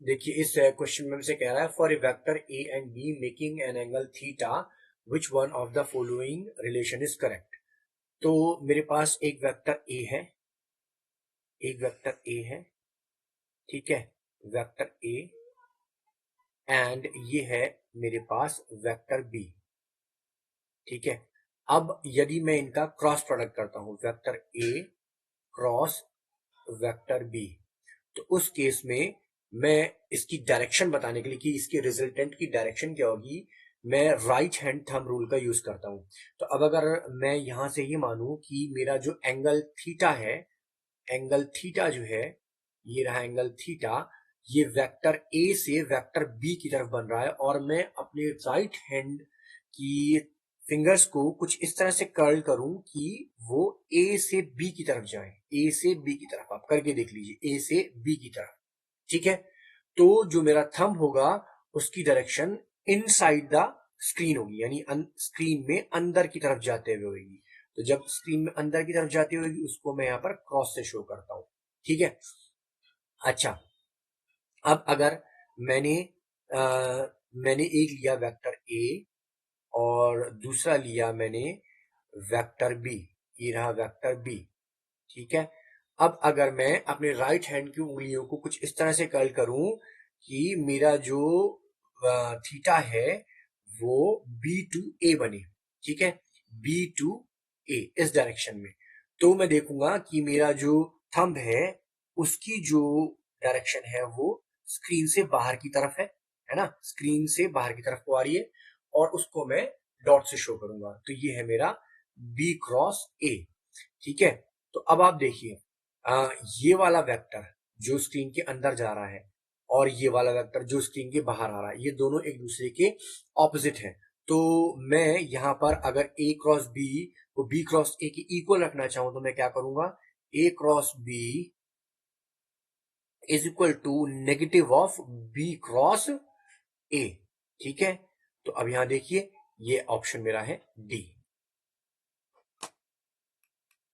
देखिए इस क्वेश्चन में हमसे कह रहा है for a vector A and be making an angle theta which one of the following relation is correct. तो मेरे पास एक वेक्टर ए है, एक वेक्टर ए है, ठीक है, वेक्टर ए, एंड ये है मेरे पास वेक्टर बी, ठीक है। अब यदि मैं इनका क्रॉस प्रोडक्ट करता हूं, vector A cross vector B, तो उस केस में मैं इसकी डायरेक्शन बताने के लिए कि इसके रिजल्टेंट की डायरेक्शन क्या होगी, मैं राइट हैंड थंब रूल का यूज करता हूं। तो अब अगर मैं यहां से ही मानूं कि मेरा जो एंगल थीटा है, एंगल थीटा जो है, ये रहा एंगल थीटा, ये वेक्टर ए से वेक्टर बी की तरफ बन रहा है, और मैं अपने राइट हैंड की फिंगर्स को कुछ इस तरह से कर्ल करूं कि वो ए से बी की तरफ जाए, ए से बी की तरफ, आप करके देख लीजिए, ए से बी की तरफ, ठीक है। तो जो मेरा थंब होगा उसकी डायरेक्शन इनसाइड द स्क्रीन होगी, यानी स्क्रीन में अंदर की तरफ जाते हुए होगी। तो जब स्क्रीन में अंदर की तरफ जाती होगी उसको मैं यहां पर क्रॉस से शो करता हूं, ठीक है। अच्छा, अब अगर मैंने आ, मैंने एक लिया वेक्टर ए और दूसरा लिया मैंने वेक्टर बी, ये रहा वेक्टर बी, ठीक है। अब अगर मैं अपने राइट हैंड की उंगलियों को कुछ इस तरह से कर्ल करूं कि मेरा जो थीटा है वो बी टू ए बने, ठीक है, बी टू ए इस डायरेक्शन में, तो मैं देखूंगा कि मेरा जो थंब है उसकी जो डायरेक्शन है वो स्क्रीन से बाहर की तरफ है ना, स्क्रीन से बाहर की तरफ को आ रही है, और उसको मैं डॉट से शो करूंगा। तो ये है मेरा बी क्रॉस ए, ठीक है। तो अब आप देखिए, ये वाला वेक्टर जो स्क्रीन के अंदर जा रहा है और ये वाला वेक्टर जो स्क्रीन के बाहर आ रहा है, ये दोनों एक दूसरे के ऑपोजिट हैं। तो मैं यहां पर अगर ए क्रॉस बी को बी क्रॉस ए के इक्वल रखना चाहूं तो मैं क्या करूंगा, A cross B is equal to negative of B cross A, ठीक है। तो अब यहां देखिए ये ऑप्शन मेरा है डी।